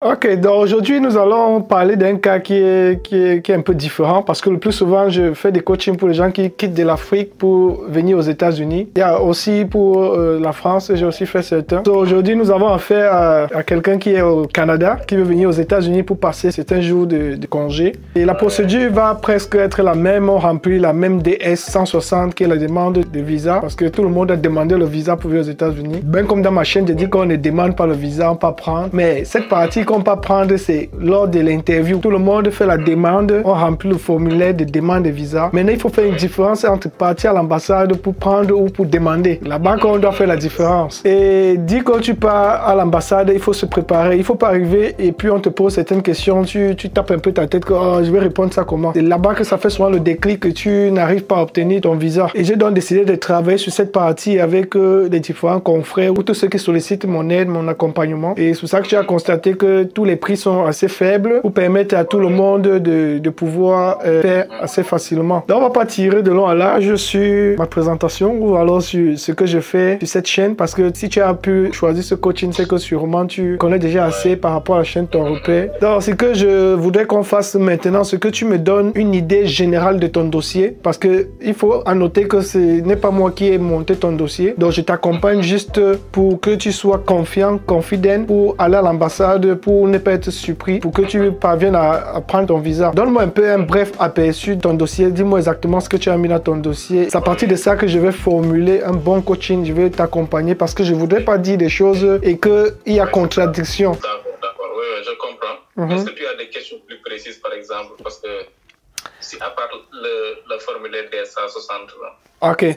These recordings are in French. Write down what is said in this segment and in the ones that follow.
Ok, donc aujourd'hui nous allons parler d'un cas qui est un peu différent parce que le plus souvent je fais des coachings pour les gens qui quittent de l'Afrique pour venir aux États-Unis. Il y a aussi pour la France, j'ai aussi fait certains. Donc aujourd'hui nous avons affaire à quelqu'un qui est au Canada, qui veut venir aux États-Unis pour passer certains jours de congé. Et la procédure va presque être la même, on remplit la même DS 160 qui est la demande de visa parce que tout le monde a demandé le visa pour venir aux États-Unis. Ben comme dans ma chaîne, je dis qu'on ne demande pas le visa, on peut prendre. Mais cette partie qu'on peut prendre, c'est lors de l'interview. Tout le monde fait la demande, on remplit le formulaire de demande de visa. Maintenant, il faut faire une différence entre partir à l'ambassade pour prendre ou pour demander. Là-bas, on doit faire la différence. Et dis que tu pars à l'ambassade, il faut se préparer. Il ne faut pas arriver et puis on te pose certaines questions. Tu tapes un peu ta tête que oh, je vais répondre ça comment. C'est là-bas que ça fait souvent le déclic que tu n'arrives pas à obtenir ton visa. Et j'ai donc décidé de travailler sur cette partie avec les différents confrères ou tous ceux qui sollicitent mon aide, mon accompagnement. Et c'est pour ça que tu as constaté que tous les prix sont assez faibles pour permettre à tout le monde de pouvoir faire assez facilement. Donc on va pas tirer de long à large sur ma présentation ou alors sur ce que je fais sur cette chaîne parce que si tu as pu choisir ce coaching, c'est que sûrement tu connais déjà assez par rapport à la chaîne ton repère. Donc ce que je voudrais qu'on fasse maintenant, c'est que tu me donnes une idée générale de ton dossier parce que il faut noter que ce n'est pas moi qui ai monté ton dossier. Donc je t'accompagne juste pour que tu sois confiant, confident pour aller à l'ambassade, pour ne pas être surpris, pour que tu parviennes à prendre ton visa. Donne-moi un peu un bref aperçu de ton dossier. Dis-moi exactement ce que tu as mis dans ton dossier. C'est à partir de ça que je vais formuler un bon coaching. Je vais t'accompagner parce que je ne voudrais pas dire des choses et qu'il y a contradiction. D'accord. Oui, je comprends. Est-ce que tu as des questions plus précises, par exemple, parce que si à part le formulaire des 160 là. Ok.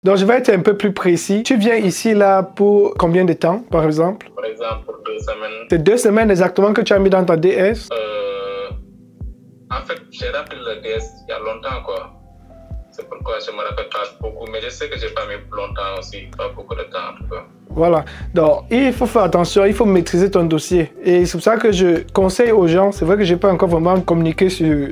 Donc, je vais être un peu plus précis. Tu viens ici, là, pour combien de temps, par exemple? Par exemple, pour 2 semaines. C'est 2 semaines exactement que tu as mis dans ta DS? En fait, j'ai rappelé le DS il y a longtemps, quoi. C'est pourquoi je ne me rappelle pas beaucoup. Mais je sais que je n'ai pas mis longtemps aussi, pas beaucoup de temps, en tout cas. Voilà. Donc, il faut faire attention, il faut maîtriser ton dossier. Et c'est pour ça que je conseille aux gens, c'est vrai que je n'ai pas encore vraiment communiqué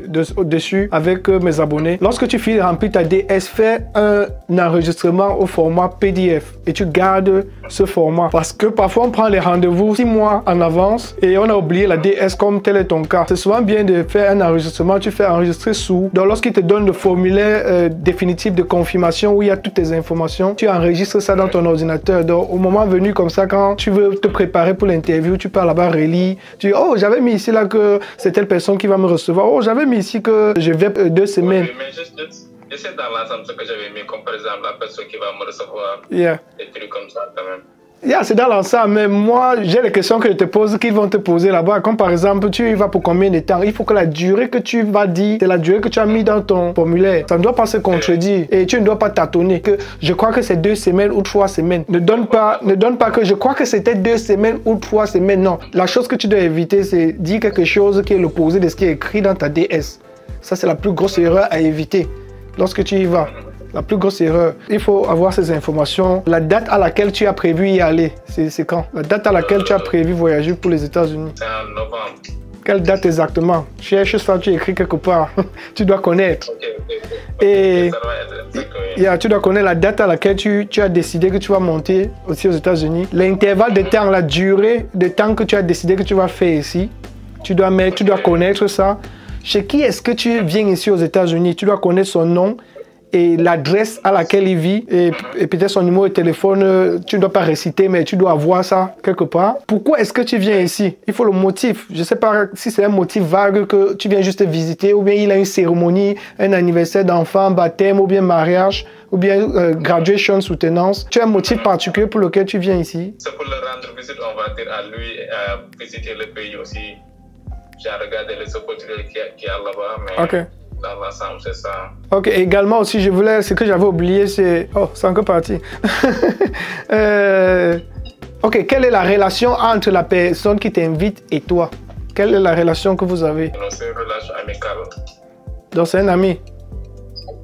dessus avec mes abonnés. Lorsque tu finis de remplir ta DS, fais un enregistrement au format PDF et tu gardes ce format. Parce que parfois, on prend les rendez-vous 6 mois en avance et on a oublié la DS comme tel est ton cas. C'est souvent bien de faire un enregistrement, tu fais enregistrer sous. Donc, lorsqu'il te donne le formulaire définitif de confirmation où il y a toutes tes informations, tu enregistres ça dans ton ordinateur. Donc, au moment venu comme ça, quand tu veux te préparer pour l'interview, tu pars là-bas, relis, tu dis, oh, j'avais mis ici là que c'est telle personne qui va me recevoir, oh, j'avais mis ici que je vais 2 semaines. Oui, mais je sais dans l'ensemble ce que j'avais mis, comme par exemple la personne qui va me recevoir, des trucs comme ça quand même. C'est dans l'ensemble, mais moi, j'ai les questions que je te pose, qu'ils vont te poser là-bas. Comme par exemple, tu y vas pour combien de temps? Il faut que la durée que tu vas dire, c'est la durée que tu as mis dans ton formulaire. Ça ne doit pas se contredire et tu ne dois pas tâtonner. Que je crois que c'est 2 semaines ou 3 semaines. Ne donne pas que je crois que c'était 2 semaines ou 3 semaines. Non. La chose que tu dois éviter, c'est dire quelque chose qui est l'opposé de ce qui est écrit dans ta DS. Ça, c'est la plus grosse erreur à éviter lorsque tu y vas. La plus grosse erreur. Il faut avoir ces informations. La date à laquelle tu as prévu y aller, c'est quand? La date à laquelle tu as prévu voyager pour les États-Unis. C'est en novembre. Quelle date exactement? Cherche ça, tu écris quelque part. Tu dois connaître. Ok. Et Ça tu dois connaître la date à laquelle tu as décidé que tu vas monter aussi aux États-Unis. L'intervalle de temps, la durée de temps que tu as décidé que tu vas faire ici. Tu dois connaître ça. Chez qui est-ce que tu viens ici aux États-Unis? Tu dois connaître son nom et l'adresse à laquelle il vit et peut-être son numéro de téléphone, tu ne dois pas réciter, mais tu dois avoir ça quelque part. Pourquoi est-ce que tu viens ici? Il faut le motif. Je ne sais pas si c'est un motif vague que tu viens juste visiter ou bien il a une cérémonie, un anniversaire d'enfant, baptême ou bien mariage ou bien graduation, soutenance. Tu as un motif particulier pour lequel tu viens ici? C'est pour le rendre visite, on va dire à lui, à visiter le pays aussi. J'ai regardé les opportunités qu'il y a là-bas, mais... Ok. Dans l'ensemble, c'est ça. Ok, également aussi, ce que j'avais oublié, c'est... Oh, c'est encore parti. Ok, quelle est la relation entre la personne qui t'invite et toi? Quelle est la relation que vous avez? C'est une relation amicale. Donc, c'est un ami?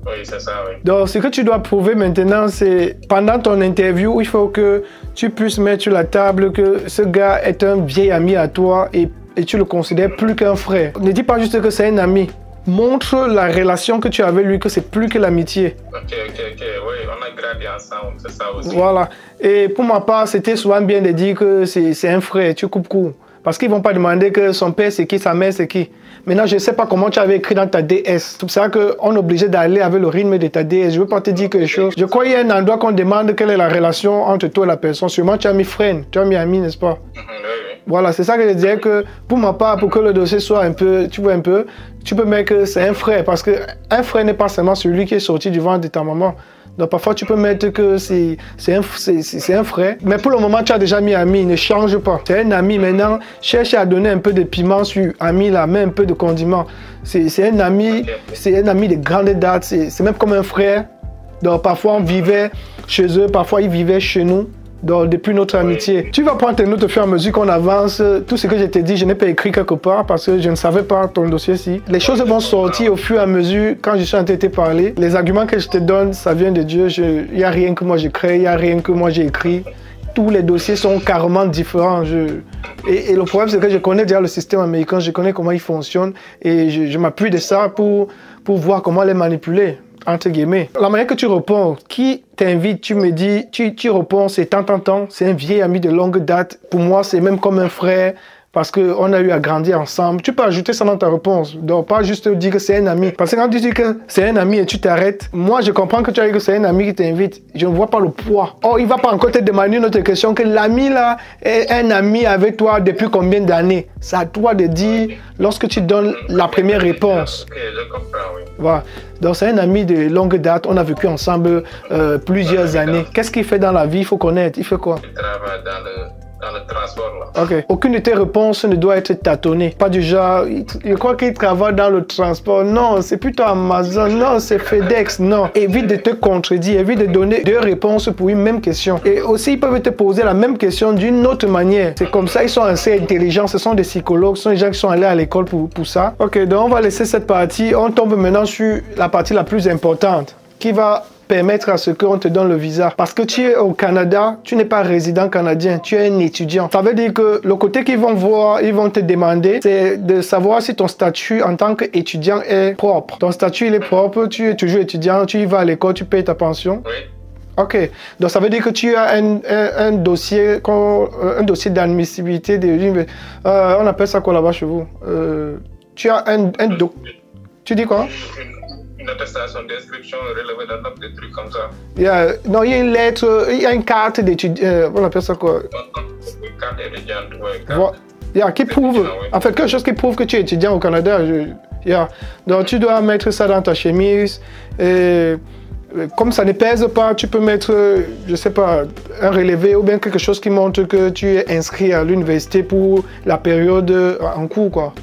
Oui, c'est ça, oui. Donc, ce que tu dois prouver maintenant, c'est pendant ton interview, il faut que tu puisses mettre sur la table que ce gars est un vieil ami à toi et tu le considères plus qu'un frère. Ne dis pas juste que c'est un ami. montre la relation que tu as avec lui, que c'est plus que l'amitié. Ok. Oui, on a grandi ensemble, c'est ça aussi. Voilà. Et pour ma part, c'était souvent bien de dire que c'est un frère, tu coupes court. Parce qu'ils ne vont pas demander que son père c'est qui, sa mère c'est qui. Maintenant, je ne sais pas comment tu avais écrit dans ta DS. C'est pour ça qu'on est obligé d'aller avec le rythme de ta DS. Je ne veux pas te dire quelque chose. Je crois qu'il y a un endroit qu'on demande quelle est la relation entre toi et la personne. Sûrement, tu as mis friend, tu as mis ami, n'est-ce pas? Oui. Voilà, c'est ça que je disais que pour ma part, pour que le dossier soit un peu, tu vois un peu, tu peux mettre que c'est un frère. Parce qu'un frère n'est pas seulement celui qui est sorti du ventre de ta maman. Donc parfois tu peux mettre que c'est un frère. Mais pour le moment tu as déjà mis ami, ne change pas. C'est un ami maintenant, cherche à donner un peu de piment sur ami là, mets un peu de condiment. C'est un ami de grande date, c'est même comme un frère. Donc parfois on vivait chez eux, parfois ils vivaient chez nous. Donc, depuis notre amitié. Tu vas prendre tes notes au fur et à mesure qu'on avance. Tout ce que je t'ai dit, je n'ai pas écrit quelque part parce que je ne savais pas ton dossier-ci. Les choses vont sortir au fur et à mesure quand je suis en train de te parler. Les arguments que je te donne, ça vient de Dieu. Il n'y a rien que moi j'ai créé, il n'y a rien que moi j'ai écrit. Tous les dossiers sont carrément différents. Et le problème, c'est que je connais déjà le système américain, je connais comment il fonctionne et je m'appuie de ça pour voir comment les manipuler. Entre guillemets. La manière que tu réponds, qui t'invite, tu me dis, tu réponds, c'est tant, c'est un vieil ami de longue date. Pour moi, c'est même comme un frère parce qu'on a eu à grandir ensemble. Tu peux ajouter ça dans ta réponse. Donc, pas juste dire que c'est un ami. Parce que quand tu dis que c'est un ami et tu t'arrêtes, moi, je comprends que tu as dit que c'est un ami qui t'invite. Je ne vois pas le poids. Oh, il ne va pas encore te demander une autre question que l'ami là est un ami avec toi depuis combien d'années. C'est à toi de dire lorsque tu donnes la première réponse. Ok, je comprends, oui. Voilà. Donc c'est un ami de longue date, on a vécu ensemble plusieurs années. Qu'est-ce qu'il fait dans la vie? Il faut connaître. Il fait quoi? Il travaille dans le transport là. Ok. Aucune de tes réponses ne doit être tâtonnée. Pas du genre, je crois qu'il travaille dans le transport. Non, c'est plutôt Amazon. Non, c'est FedEx. Non. Évite de te contredire. Évite de donner deux réponses pour une même question. Et aussi, ils peuvent te poser la même question d'une autre manière. C'est comme ça, ils sont assez intelligents. Ce sont des psychologues. Ce sont des gens qui sont allés à l'école pour ça. Ok, donc on va laisser cette partie. On tombe maintenant sur la partie la plus importante qui va permettre à ce qu'on te donne le visa. Parce que tu es au Canada, tu n'es pas résident canadien, tu es un étudiant. Ça veut dire que le côté qu'ils vont voir, ils vont te demander, c'est de savoir si ton statut en tant qu'étudiant est propre. Ton statut, il est propre, tu es toujours étudiant, tu y vas à l'école, tu payes ta pension. Oui. Ok, donc ça veut dire que tu as un dossier d'admissibilité on appelle ça quoi là-bas chez vous? Tu as tu dis quoi? Une attestation d'inscription relevée d'un nombre de trucs comme ça. Non, il y a une lettre, il y a une carte d'étudiant, on appelle ça quoi? Une carte étudiante, oui. Qui prouve, en fait, quelque chose qui prouve que tu es étudiant au Canada. Donc tu dois mettre ça dans ta chemise. Comme ça ne pèse pas, tu peux mettre, je sais pas, un relevé ou bien quelque chose qui montre que tu es inscrit à l'université pour la période en cours, quoi.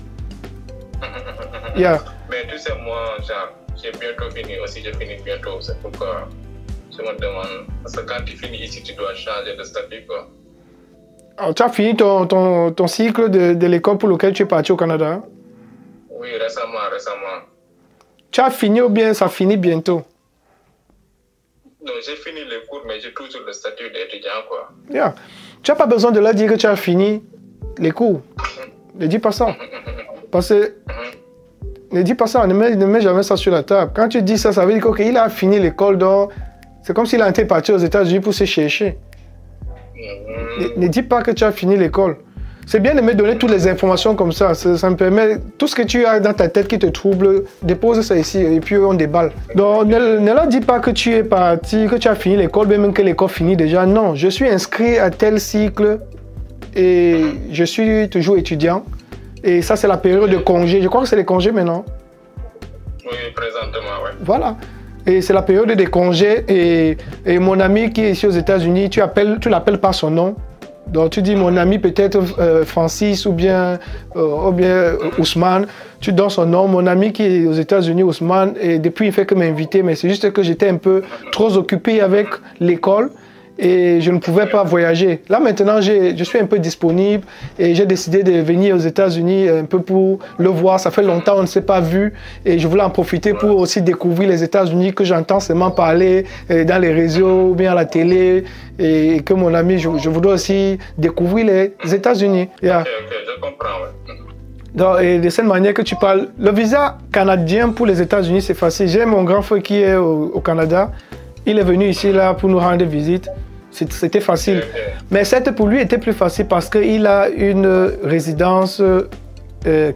Mais tu sais, moi, j'ai bientôt fini aussi, je finis bientôt, c'est pourquoi je me demande, parce que quand tu finis ici, tu dois changer de statut, quoi. Alors, tu as fini ton cycle de l'école pour lequel tu es parti au Canada? Hein? Oui, récemment. Tu as fini ou bien ça finit bientôt? Non, j'ai fini les cours, mais j'ai toujours le statut d'étudiant, quoi. Tu n'as pas besoin de leur dire que tu as fini les cours. Ne dis pas ça. Parce que ne dis pas ça, ne mets jamais ça sur la table. Quand tu dis ça, ça veut dire qu'il a fini l'école, donc c'est comme s'il a été parti aux États-Unis pour se chercher. Ne dis pas que tu as fini l'école. C'est bien de me donner toutes les informations comme ça. Ça me permet, tout ce que tu as dans ta tête qui te trouble, dépose ça ici et puis on déballe. Donc ne leur dis pas que tu es parti, que tu as fini l'école, même que l'école finit déjà. Non, je suis inscrit à tel cycle et je suis toujours étudiant. Et ça, c'est la période de congé. Je crois que c'est les congés maintenant. Oui, présentement, oui. Voilà. Et c'est la période des congés. Et mon ami qui est ici aux États-Unis, tu l'appelles par son nom. Donc tu dis mon ami peut-être Francis ou bien Ousmane. Tu donnes son nom. Mon ami qui est aux États-Unis, Ousmane, et depuis il fait que m'inviter. Mais c'est juste que j'étais un peu trop occupé avec l'école. Et je ne pouvais pas voyager. Là maintenant, je suis un peu disponible et j'ai décidé de venir aux États-Unis un peu pour le voir. Ça fait longtemps qu'on ne s'est pas vu et je voulais en profiter pour aussi découvrir les États-Unis que j'entends seulement parler dans les réseaux ou bien à la télé et que mon ami, je voudrais aussi découvrir les États-Unis. Ok, je comprends. Ouais. Donc, et de cette manière que tu parles, le visa canadien pour les États-Unis, c'est facile. J'ai mon grand frère qui est au Canada. Il est venu ici là pour nous rendre visite. C'était facile. Mais certes, pour lui, c'était plus facile parce qu'il a une résidence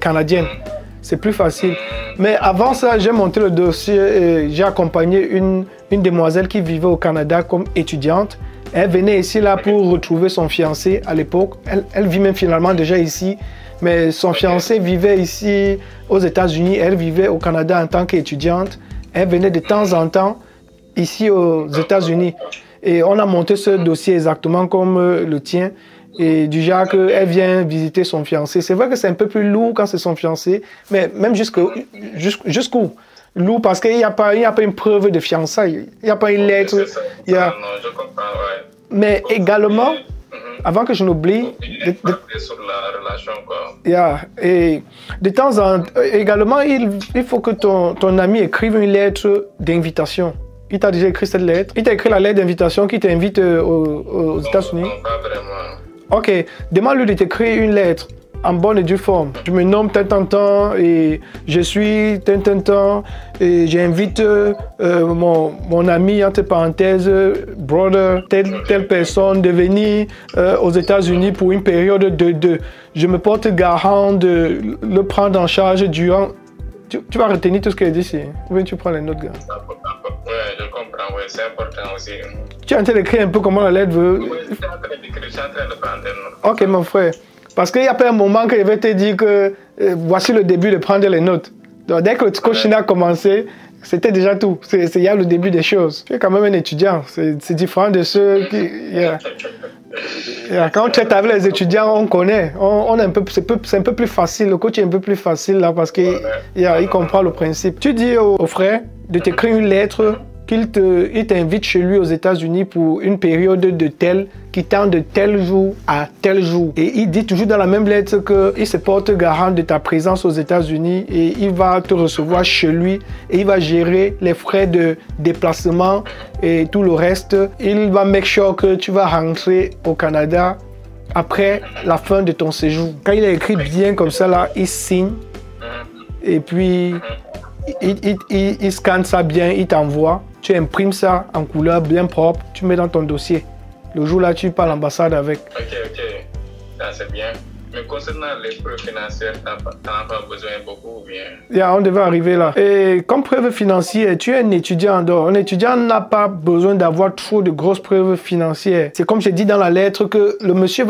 canadienne. C'est plus facile. Mais avant ça, j'ai monté le dossier et j'ai accompagné une demoiselle qui vivait au Canada comme étudiante. Elle venait ici là pour retrouver son fiancé à l'époque. Elle vit même finalement déjà ici. Mais son fiancé vivait ici aux États-Unis. Elle vivait au Canada en tant qu'étudiante. Elle venait de temps en temps ici aux États-Unis. Et on a monté ce dossier exactement comme le tien. Et du genre qu'elle vient visiter son fiancé. C'est vrai que c'est un peu plus lourd quand c'est son fiancé, mais même jusqu'où lourd parce qu'il n'y a pas une preuve de fiançailles. Il n'y a pas une lettre. Non, je comprends, ouais. Mais également, avant que je n'oublie, sur la relation, quoi. Et de temps en temps, également, il faut que ton ami écrive une lettre d'invitation. Il t'a déjà écrit cette lettre. Il t'a écrit la lettre d'invitation qui t'invite aux États-Unis. Non, pas vraiment. Ok, demande-lui de t'écrire une lettre en bonne et due forme. Je me nomme tant et je suis tant et j'invite mon ami, entre parenthèses, brother, telle personne de venir aux États-Unis pour une période de je me porte garant de le prendre en charge durant... Tu vas retenir tout ce qu'elle dit ici. Ou bien tu prends les notes, gars. Oui, je comprends, oui, c'est important aussi. Tu es en train d'écrire un peu comment la lettre veut. Oui, je suis en train de prendre des notes. Ok, mon frère. Parce qu'il n'y a pas un moment que je vais te dire que voici le début de prendre les notes. Donc, dès que le coaching a commencé, c'était déjà tout. Il y a le début des choses. Tu es quand même un étudiant. C'est différent de ceux qui... Quand on traite avec les étudiants, on connaît. C'est un peu plus facile. Le coach est un peu plus facile là parce qu'il comprend le principe. Tu dis au frère de t'écrire une lettre qu'il t'invite chez lui aux États-Unis pour une période de tel, qui tend de tel jour à tel jour. Et il dit toujours dans la même lettre qu'il se porte garant de ta présence aux États-Unis et il va te recevoir chez lui et il va gérer les frais de déplacement et tout le reste. Il va make sure que tu vas rentrer au Canada après la fin de ton séjour. Quand il a écrit bien comme ça, là, il signe et puis il scanne ça bien, il t'envoie. Tu imprimes ça en couleur bien propre, tu mets dans ton dossier. Le jour là, tu pars à l'ambassade avec. Ok. Ça, c'est bien. Mais concernant les preuves financières, tu n'en as pas besoin beaucoup ou bien? On devait arriver là. Et comme preuve financière, tu es un étudiant. Donc, un étudiant n'a pas besoin d'avoir trop de grosses preuves financières. C'est comme j'ai dit dans la lettre que le monsieur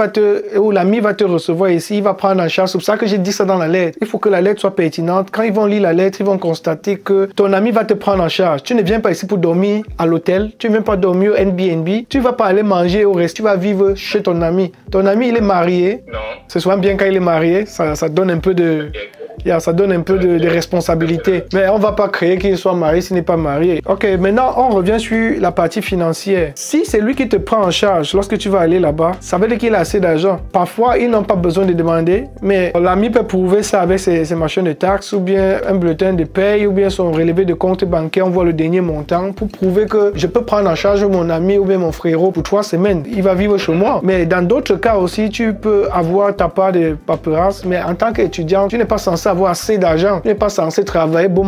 ou l'ami va te recevoir ici, il va prendre en charge. C'est pour ça que j'ai dit ça dans la lettre. Il faut que la lettre soit pertinente. Quand ils vont lire la lettre, ils vont constater que ton ami va te prendre en charge. Tu ne viens pas ici pour dormir à l'hôtel. Tu ne viens pas dormir au Airbnb. Tu ne vas pas aller manger au restaurant. Tu vas vivre chez ton ami. Ton ami, il est marié. Non. Ce soit bien quand il est marié, ça donne un peu de... ça donne un peu de responsabilité. Mais on ne va pas créer qu'il soit marié s'il n'est pas marié. Ok, maintenant, on revient sur la partie financière. Si c'est lui qui te prend en charge lorsque tu vas aller là-bas, ça veut dire qu'il a assez d'argent. Parfois, ils n'ont pas besoin de demander, mais l'ami peut prouver ça avec ses machines de taxes ou bien un bulletin de paye ou bien son relevé de compte bancaire. On voit le dernier montant pour prouver que je peux prendre en charge mon ami ou bien mon frérot pour 3 semaines. Il va vivre chez moi. Mais dans d'autres cas aussi, tu peux avoir ta part de paperasse, mais en tant qu'étudiant, tu n'es pas censé avoir assez d'argent. Tu n'es pas censé travailler. Bon,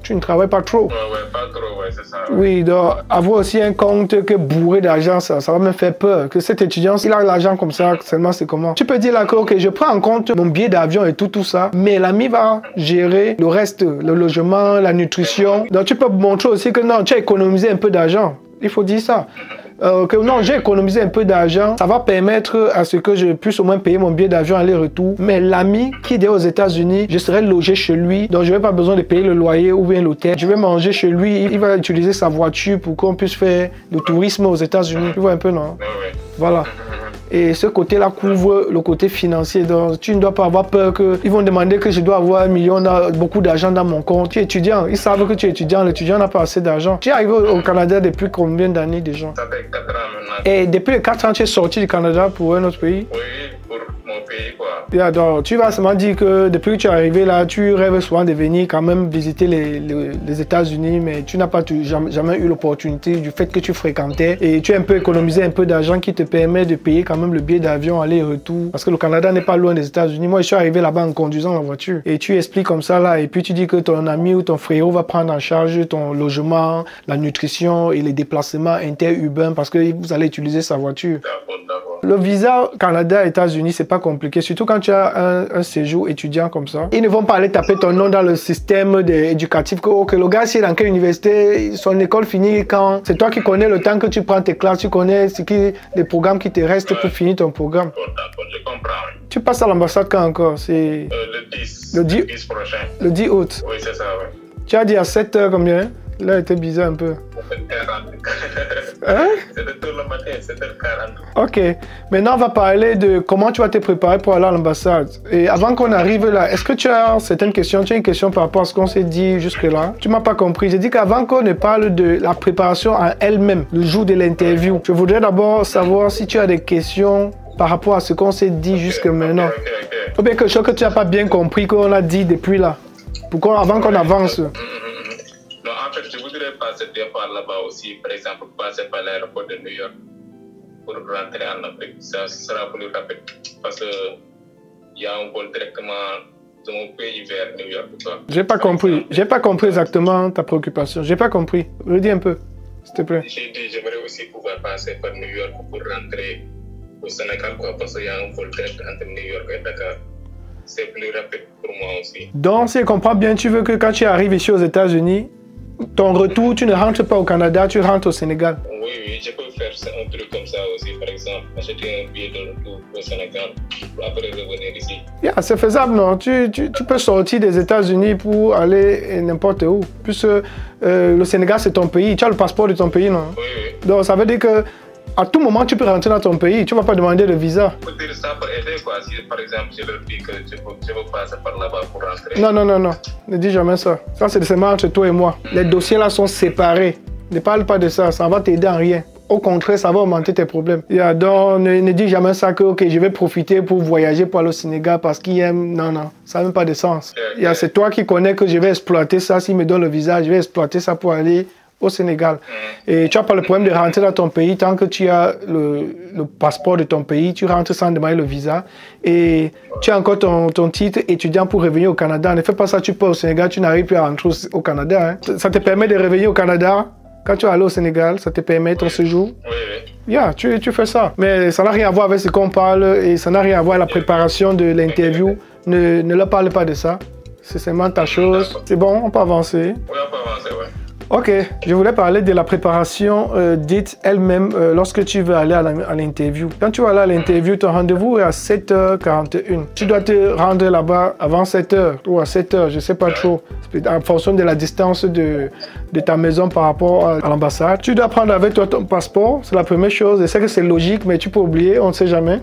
tu ne travailles pas trop. Ouais, pas trop, c'est ça. Ouais. Oui, donc avoir aussi un compte que bourré d'argent, ça va me faire peur. Que cet étudiant, s'il a l'argent comme ça, seulement c'est comment? Tu peux dire là que, ok, je prends en compte mon billet d'avion et tout ça, mais l'ami va gérer le reste, le logement, la nutrition. Donc tu peux montrer aussi que non, tu as économisé un peu d'argent. Il faut dire ça. Que non, j'ai économisé un peu d'argent, ça va permettre à ce que je puisse au moins payer mon billet d'avion aller-retour. Mais l'ami qui est aux États-Unis, je serai logé chez lui, donc je n'ai pas besoin de payer le loyer ou bien l'hôtel. Je vais manger chez lui, il va utiliser sa voiture pour qu'on puisse faire le tourisme aux États-Unis. Tu vois un peu, non? Ouais. Voilà. Et ce côté-là couvre le côté financier. Donc, tu ne dois pas avoir peur qu'ils vont demander que je dois avoir 1 million, beaucoup d'argent dans mon compte. Tu es étudiant. Ils savent que tu es étudiant. L'étudiant n'a pas assez d'argent. Tu es arrivé au Canada depuis combien d'années déjà? Ça fait 4 ans maintenant. Et depuis les 4 ans, tu es sorti du Canada pour un autre pays? Oui, pour mon pays, quoi. Yeah, donc, tu vas seulement dire que depuis que tu es arrivé là, tu rêves souvent de venir quand même visiter les États-Unis, mais tu n'as pas jamais eu l'opportunité du fait que tu fréquentais et tu as un peu économisé un peu d'argent qui te permet de payer quand même le billet d'avion aller-retour. Parce que le Canada n'est pas loin des États-Unis. Moi, je suis arrivé là-bas en conduisant la voiture et tu expliques comme ça là et puis tu dis que ton ami ou ton frérot va prendre en charge ton logement, la nutrition et les déplacements interurbains parce que vous allez utiliser sa voiture. D'accord. Le visa Canada-États-Unis, c'est pas compliqué, surtout quand tu as un séjour étudiant comme ça. Ils ne vont pas aller taper ton nom dans le système éducatif que okay, le gars, c'est dans quelle université, son école finit quand. C'est toi qui connais le temps que tu prends tes classes, tu connais les programmes qui te restent pour finir ton programme. D'accord, je comprends. Tu passes à l'ambassade quand encore? C'est Le 10 prochain. Le 10 août. Oui, c'est ça, oui. Tu as dit à 7 h combien? Là, c'était bizarre un peu. 7h40. Hein? C'était tôt le matin, 7h40. Ok. Maintenant, on va parler de comment tu vas te préparer pour aller à l'ambassade. Et avant qu'on arrive là, est-ce que tu as certaines questions? Tu as une question par rapport à ce qu'on s'est dit jusque-là? Tu m'as pas compris. J'ai dit qu'avant qu'on ne parle de la préparation en elle-même, le jour de l'interview, je voudrais d'abord savoir si tu as des questions par rapport à ce qu'on s'est dit jusque maintenant. Ou bien quelque chose que tu n'as pas bien compris qu'on a dit depuis là. Pourquoi avant qu'on avance? Non, en fait, je voudrais passer des fois là-bas aussi, par exemple, passer par l'aéroport de New York pour rentrer en Afrique. Ça sera plus rapide parce qu'il y a un vol directement de mon pays vers New York. J'ai pas compris. J'ai pas compris exactement ta préoccupation. J'ai pas compris. Redis un peu, s'il te plaît. J'ai dit, j'aimerais aussi pouvoir passer par New York pour rentrer au Sénégal, quoi, parce qu'il y a un vol direct entre New York et Dakar. C'est plus rapide pour moi aussi. Donc, si je comprends bien, tu veux que quand tu arrives ici aux États-Unis, ton retour, tu ne rentres pas au Canada, tu rentres au Sénégal. Oui, je peux faire un truc comme ça aussi, par exemple, acheter un billet de retour au Sénégal, pour après revenir ici. Yeah, c'est faisable, non? Tu peux sortir des États-Unis pour aller n'importe où. Puisque le Sénégal, c'est ton pays. Tu as le passeport de ton pays, non? Oui, oui. Donc, ça veut dire que à tout moment, tu peux rentrer dans ton pays. Tu ne vas pas demander de visa. Pour dire ça peut aider, quoi. Si, par exemple, je leur dis que je veux passer par là-bas pour rentrer. Non, non, non, non. Ne dis jamais ça. Ça, c'est seulement entre toi et moi. Les dossiers là sont séparés. Ne parle pas de ça. Ça ne va t'aider en rien. Au contraire, ça va augmenter tes problèmes. Donc, ne dis jamais ça que ok, je vais profiter pour voyager pour aller au Sénégal parce qu'il aime. Non, non. Ça n'a même pas de sens. C'est toi qui connais que je vais exploiter ça. S'il me donne le visa, je vais exploiter ça pour aller au Sénégal. Et tu n'as pas le problème de rentrer dans ton pays tant que tu as le passeport de ton pays, tu rentres sans demander le visa et tu as encore ton titre étudiant pour revenir au Canada. Ne fais pas ça, tu pars au Sénégal, tu n'arrives plus à rentrer au Canada. Hein. Ça te permet de revenir au Canada quand tu es allé au Sénégal, ça te permet ton séjour. Oui, oui. Yeah, tu fais ça. Mais ça n'a rien à voir avec ce qu'on parle et ça n'a rien à voir avec la préparation de l'interview. Ne leur parle pas de ça. C'est seulement ta chose. C'est bon, on peut avancer. Oui, on peut avancer, oui. Ok, je voulais parler de la préparation dite elle-même lorsque tu veux aller à l'interview. Quand tu vas aller à l'interview, ton rendez-vous est à 7h41. Tu dois te rendre là-bas avant 7h ou à 7h, je ne sais pas trop, en fonction de la distance de ta maison par rapport à l'ambassade. Tu dois prendre avec toi ton passeport, c'est la première chose. Je sais que c'est logique, mais tu peux oublier, on ne sait jamais.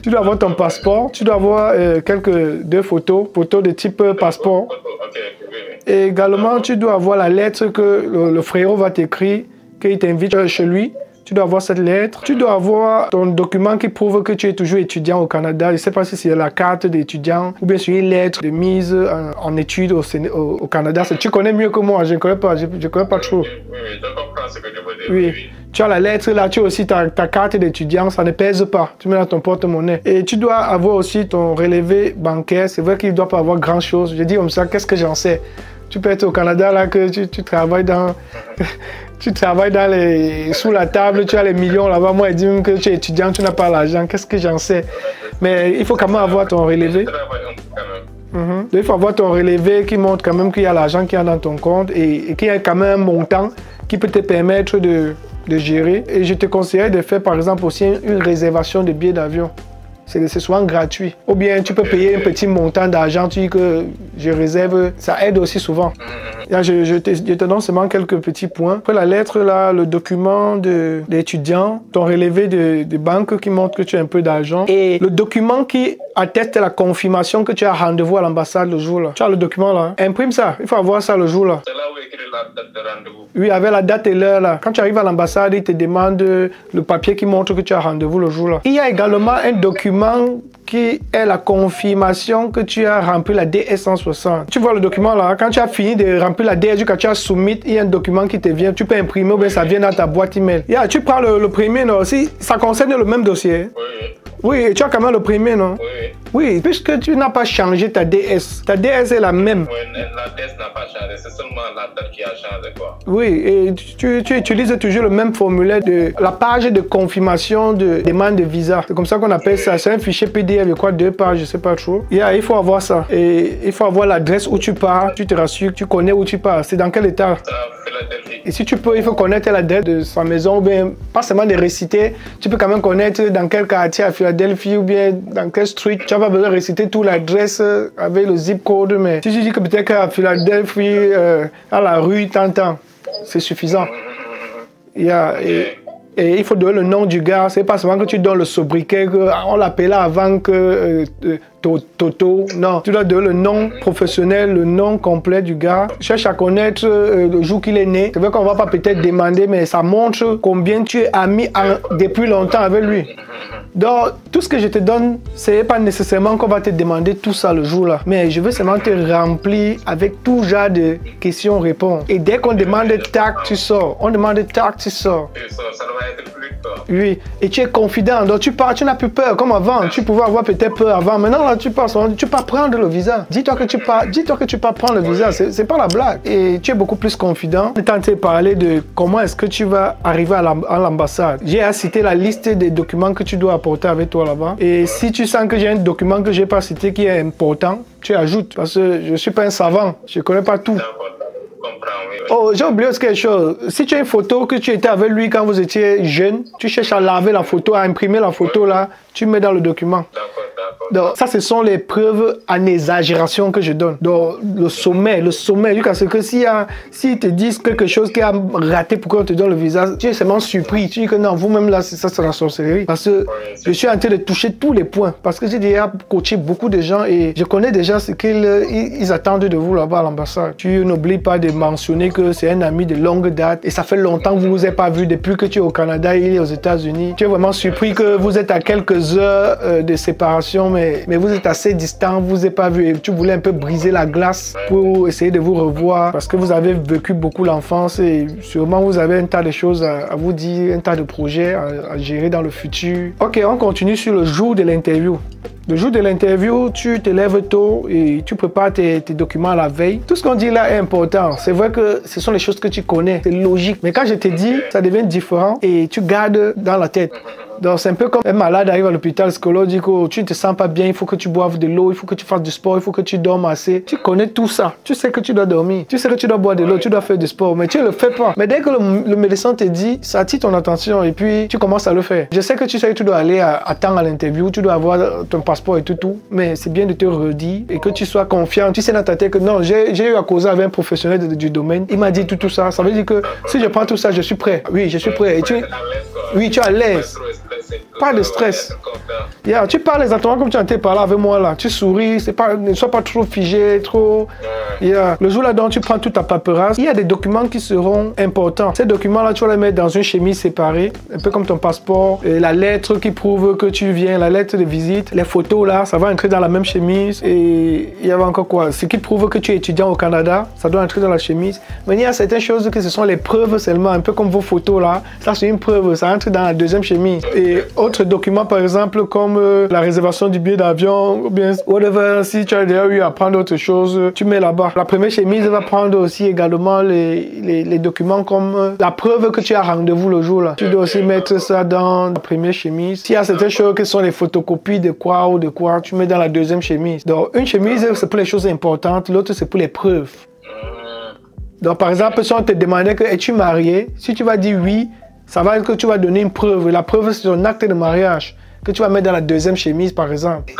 Tu dois avoir ton passeport, tu dois avoir deux photos de type passeport. Ok, oui. Et également, tu dois avoir la lettre que le frérot va t'écrire, qu'il t'invite chez lui. Tu dois avoir cette lettre. Tu dois avoir ton document qui prouve que tu es toujours étudiant au Canada. Je ne sais pas si c'est la carte d'étudiant ou bien c'est une lettre de mise en études au Canada. Tu connais mieux que moi, je ne connais pas, je connais pas trop. Oui, je comprends ce que tu veux dire. Oui. Tu as la lettre là, tu as aussi ta carte d'étudiant, ça ne pèse pas. Tu mets dans ton porte-monnaie. Et tu dois avoir aussi ton relevé bancaire. C'est vrai qu'il ne doit pas avoir grand-chose. Je dis comme ça, qu'est-ce que j'en sais? Tu peux être au Canada là, que tu travailles dans... tu travailles sous la table, tu as les millions là-bas. Moi, ils disent que tu es étudiant, tu n'as pas l'argent. Qu'est-ce que j'en sais? Mais il faut quand même avoir ton relevé. Il faut avoir ton relevé qui montre quand même qu'il y a l'argent qui est dans ton compte et qu'il y a quand même un montant qui peut te permettre de gérer. Et je te conseillerais de faire par exemple aussi une réservation de billets d'avion. C'est souvent gratuit. Ou bien tu peux payer un petit montant d'argent, tu dis que je réserve, ça aide aussi souvent. Là, je te donne seulement quelques petits points. Après la lettre, là, le document d'étudiant, ton relevé de banque qui montre que tu as un peu d'argent et le document qui atteste la confirmation que tu as rendez-vous à l'ambassade le jour là. Tu as le document là. Imprime ça. Il faut avoir ça le jour là. C'est là où il écrit la date de rendez-vous. Oui, avec la date et l'heure là. Quand tu arrives à l'ambassade, ils te demandent le papier qui montre que tu as rendez-vous le jour là. Il y a également un document qui est la confirmation que tu as rempli la DS160. Tu vois le document là, quand tu as fini de remplir la DS, quand tu as soumis, il y a un document qui te vient, tu peux imprimer ou bien ça vient dans ta boîte email. Tu prends le premier, non, si ça concerne le même dossier. Oui. Oui, et tu as quand même le premier, non? Oui. Oui, puisque tu n'as pas changé ta DS. Ta DS est la même. Oui, la DS n'a pas changé, c'est seulement la date qui a changé, quoi. Oui, et tu utilises toujours le même formulaire de la page de confirmation de demande de visa. C'est comme ça qu'on appelle ça. C'est un fichier PDF, je crois, 2 pages, je sais pas trop. Il faut avoir ça. Et il faut avoir l'adresse où tu pars. Tu te rassures que tu connais où tu pars. C'est dans quel état? Philadelphie. Et si tu peux, il faut connaître l'adresse de sa maison, ou bien pas seulement de réciter. Tu peux quand même connaître dans quel quartier à Philadelphie ou bien dans quel street. Tu n'as pas besoin de réciter toute l'adresse avec le zip code, mais si tu dis que peut-être qu'à Philadelphie, à la rue, t'entends, c'est suffisant. Et il faut donner le nom du gars. C'est pas seulement que tu donnes le sobriquet, on l'appelait avant que Toto. Non, tu dois donner le nom professionnel, le nom complet du gars. Cherche à connaître le jour qu'il est né. C'est vrai qu'on va pas peut-être demander, mais ça montre combien tu es ami depuis longtemps avec lui. Donc, tout ce que je te donne, c'est pas nécessairement qu'on va te demander tout ça le jour-là. Mais je veux seulement te remplir avec tout genre de questions-réponses. Et dès qu'on demande tac, tu sors. On demande tac, tu sors. Ça doit être plus peur. Oui, et tu es confident. Donc, tu pars, tu n'as plus peur comme avant. Tu pouvais avoir peut-être peur avant. Maintenant, là, tu pars prendre le visa. Dis-toi que tu pars prendre le visa. C'est pas la blague. Et tu es beaucoup plus confident. On est en train de parler de comment est-ce que tu vas arriver à l'ambassade. J'ai à citer la liste des documents que tu dois apporter avec toi là-bas. Et si tu sens que j'ai un document que j'ai pas cité qui est important, tu ajoutes. Parce que je suis pas un savant. Je connais pas tout. Oh, j'ai oublié quelque chose. Si tu as une photo que tu étais avec lui quand vous étiez jeune, tu cherches à laver la photo, à imprimer la photo là, tu mets dans le document. Donc, ça, ce sont les preuves en exagération que je donne. Donc, le sommet, jusqu'à ce que s'ils te disent quelque chose qui a raté pour qu'on te donne le visa, tu es seulement surpris. Tu dis que non, vous-même là, ça, c'est la sorcellerie. Parce que je suis en train de toucher tous les points. Parce que j'ai déjà coaché beaucoup de gens et je connais déjà ce qu'ils attendent de vous là-bas à l'ambassade. Tu n'oublies pas de mentionner que c'est un ami de longue date et ça fait longtemps que vous ne vous êtes pas vu depuis que tu es au Canada, il est aux États-Unis. Tu es vraiment surpris que vous êtes à quelques heures de séparation, mais vous êtes assez distant, vous n'avez pas vu et tu voulais un peu briser la glace pour essayer de vous revoir parce que vous avez vécu beaucoup l'enfance et sûrement vous avez un tas de choses à vous dire, un tas de projets à gérer dans le futur. Ok, on continue sur le jour de l'interview. Le jour de l'interview, tu te lèves tôt et tu prépares tes documents la veille. Tout ce qu'on dit là est important. C'est vrai que ce sont les choses que tu connais, c'est logique. Mais quand je te dis, ça devient différent et tu gardes dans la tête. Donc c'est un peu comme un malade arrive à l'hôpital psychologique, tu ne te sens pas bien, il faut que tu boives de l'eau, il faut que tu fasses du sport, il faut que tu dormes assez. Tu connais tout ça. Tu sais que tu dois dormir, tu sais que tu dois boire de l'eau, tu dois faire du sport, mais tu ne le fais pas. Mais dès que le médecin te dit, ça attire ton attention et puis tu commences à le faire. Je sais que tu sais que tu dois aller à temps à l'interview, tu dois avoir ton passeport et tout, mais c'est bien de te redire et que tu sois confiant. Tu sais dans ta tête que non, j'ai eu à causer avec un professionnel du domaine, il m'a dit tout ça. Ça veut dire que si je prends tout ça, je suis prêt. Oui, je suis prêt. Et tu es à l'aise. Pas de stress. Tu parles exactement comme tu as parlé avec moi là. Tu souris, ne sois pas trop figé, trop. Le jour là dont tu prends toute ta paperasse, il y a des documents qui seront importants. Ces documents là, tu vas les mettre dans une chemise séparée, un peu comme ton passeport, et la lettre qui prouve que tu viens, la lettre de visite, les photos là, ça va entrer dans la même chemise. Et il y avait encore quoi? Ce qui prouve que tu es étudiant au Canada, ça doit entrer dans la chemise. Mais il y a certaines choses que ce sont les preuves seulement, un peu comme vos photos là. Ça c'est une preuve, ça entre dans la deuxième chemise. Et autres documents par exemple comme la réservation du billet d'avion ou bien whatever, si tu as déjà eu à prendre autre chose, tu mets là-bas. La première chemise va prendre aussi également les documents comme la preuve que tu as rendez-vous le jour là. Tu dois aussi mettre ça dans la première chemise. S'il y a certaines choses qui sont les photocopies de quoi ou de quoi, tu mets dans la deuxième chemise. Donc une chemise c'est pour les choses importantes, l'autre c'est pour les preuves. Donc par exemple si on te demandait que es-tu marié, si tu vas dire oui, ça va être que tu vas donner une preuve. La preuve, c'est ton acte de mariage que tu vas mettre dans la deuxième chemise, par exemple.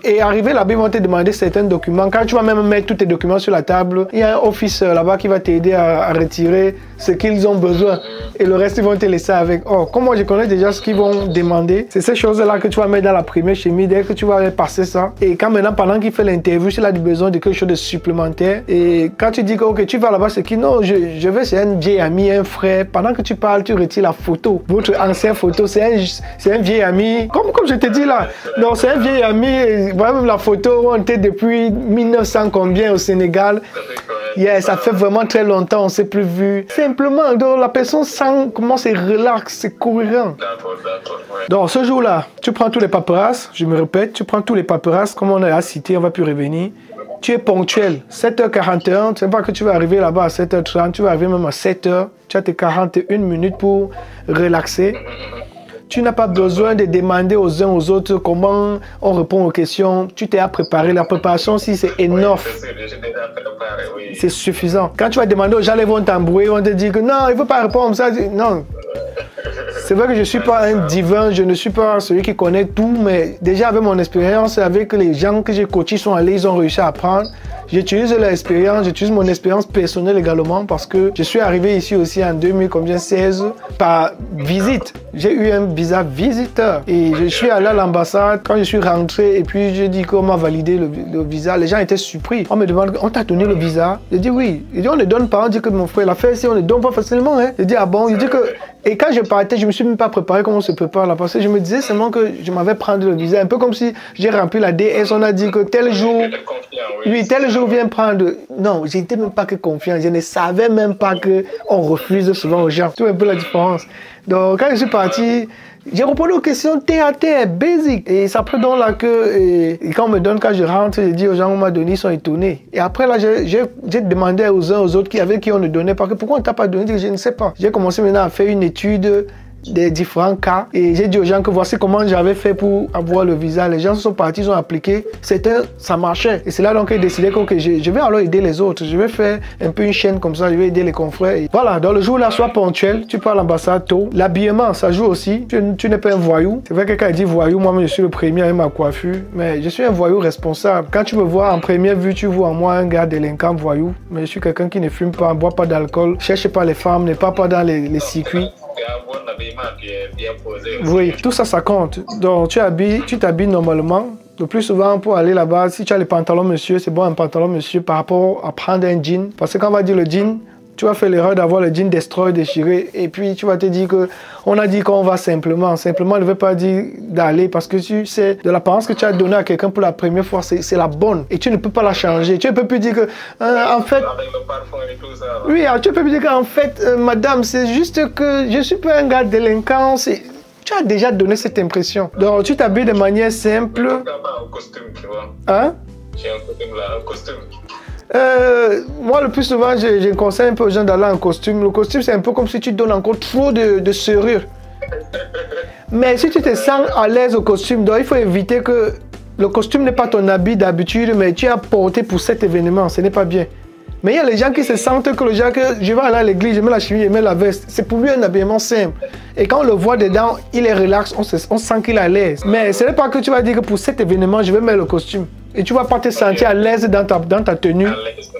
Et arrivé là-bas, ils vont te demander certains documents. Quand tu vas même mettre tous tes documents sur la table, il y a un officer là-bas qui va t'aider à retirer ce qu'ils ont besoin. Et le reste, ils vont te laisser avec. Oh, comme moi, je connais déjà ce qu'ils vont demander. C'est ces choses-là que tu vas mettre dans la première chimie, dès que tu vas passer ça. Et quand maintenant, pendant qu'il fait l'interview, s'il a besoin de quelque chose de supplémentaire. Et quand tu dis que ok, tu vas là-bas, c'est qui? Non, je vais chez un vieil ami, un frère. Pendant que tu parles, tu retires la photo. Votre ancienne photo, c'est un vieil ami. Comme je te dis là. Non, c'est un vieil ami. Voilà même la photo où on était depuis 1900 combien au Sénégal. Yeah, ça fait vraiment très longtemps, on ne s'est plus vu. Simplement, donc, la personne sent comment c'est relax, c'est cohérent. Ouais. Donc, ce jour-là, tu prends tous les paperasses, je me répète, tu prends tous les paperasses, comme on a cité, on ne va plus revenir. Tu es ponctuel, 7h41, tu sais pas que tu vas arriver là-bas à 7h30, tu vas arriver même à 7h, tu as tes 41 minutes pour relaxer. Tu n'as pas besoin de demander aux uns aux autres comment on répond aux questions. Tu t'es à préparer. La préparation, si c'est énorme, c'est suffisant. Quand tu vas demander aux gens, ils vont t'embrouiller, ils vont te dire que non, il ne faut pas répondre comme ça. Non. C'est vrai que je ne suis pas un divin, je ne suis pas celui qui connaît tout, mais déjà avec mon expérience, avec les gens que j'ai coachés, sont allés, ils ont réussi à apprendre. J'utilise leur expérience, j'utilise mon expérience personnelle également parce que je suis arrivé ici aussi en 2016 par visite. J'ai eu un visa visiteur et je suis allé à l'ambassade. Quand je suis rentré et puis j'ai dit qu'on m'a validé le visa, les gens étaient surpris. On me demande, on t'a donné le visa? Je dis oui. Ils disent on ne donne pas. On dit que mon frère l'a fait ici, on ne donne pas facilement. Hein. Je dis ah bon? Il dit que... Et quand je partais, je ne me suis même pas préparé comment on se prépare là parce que je me disais seulement que je m'avais prendre le visa. Un peu comme si j'ai rempli la DS, on a dit que tel jour... Oui, tel jour vient prendre... Non, je n'étais même pas que confiant. Je ne savais même pas qu'on refuse souvent aux gens. Tu vois un peu la différence. Donc, quand je suis parti, j'ai répondu aux questions terre à terre, basic. Et c'est après donc là que... Et quand on me donne, quand je rentre, je dis aux gens, on m'a donné, ils sont étonnés. Et après là, j'ai demandé aux uns aux autres avec qui on me donnait. Parce que pourquoi on ne t'a pas donné? Je ne sais pas. J'ai commencé maintenant à faire une étude des différents cas et j'ai dit aux gens que voici comment j'avais fait pour avoir le visa. Les gens sont partis, ils ont appliqué, ça marchait et c'est là donc que j'ai décidé que je vais alors aider les autres, je vais faire un peu une chaîne comme ça, je vais aider les confrères et voilà. Dans le jour là, sois ponctuel, tu pars à l'ambassade tôt. L'habillement, ça joue aussi, tu n'es pas un voyou. C'est vrai que quand il dit voyou, moi je suis le premier avec ma coiffure, mais je suis un voyou responsable. Quand tu me vois en première vue, tu vois en moi un gars délinquant voyou, mais je suis quelqu'un qui ne fume pas, ne boit pas d'alcool, cherche pas les femmes, n'est pas dans les circuits. Oui, tout ça, ça compte. Donc, tu t'habilles normalement. Le plus souvent, pour aller là-bas, si tu as les pantalons monsieur, c'est bon un pantalon monsieur par rapport à prendre un jean. Parce que quand on va dire le jean, tu vas faire l'erreur d'avoir le jean destroy, déchiré. Et puis, tu vas te dire que on a dit qu'on va simplement. Simplement ne veut pas dire d'aller parce que tu sais, de l'apparence que tu as donnée à quelqu'un pour la première fois, c'est la bonne. Et tu ne peux pas la changer. Tu ne peux plus dire que, en fait... Avec le parfum et tout ça. Oui, tu peux plus dire qu'en fait, madame, c'est juste que je ne suis pas un gars délinquant. Tu as déjà donné cette impression. Donc, tu t'habilles de manière simple. Un costume, tu vois. Hein? J'ai un costume là, un costume. Moi, le plus souvent, je conseille un peu aux gens d'aller en costume. Le costume, c'est un peu comme si tu donnes encore trop de serrure. Mais si tu te sens à l'aise au costume, donc il faut éviter que le costume n'est pas ton habit d'habitude, mais tu as porté pour cet événement. Ce n'est pas bien. Mais il y a les gens qui se sentent que le gens que je vais aller à l'église, je mets la chemise, je mets la veste. C'est pour lui un habillement simple. Et quand on le voit dedans, il est relax, on sent qu'il est à l'aise. Mais ce n'est pas que tu vas dire que pour cet événement, je vais mettre le costume. Et tu ne vas pas te sentir à l'aise dans ta tenue.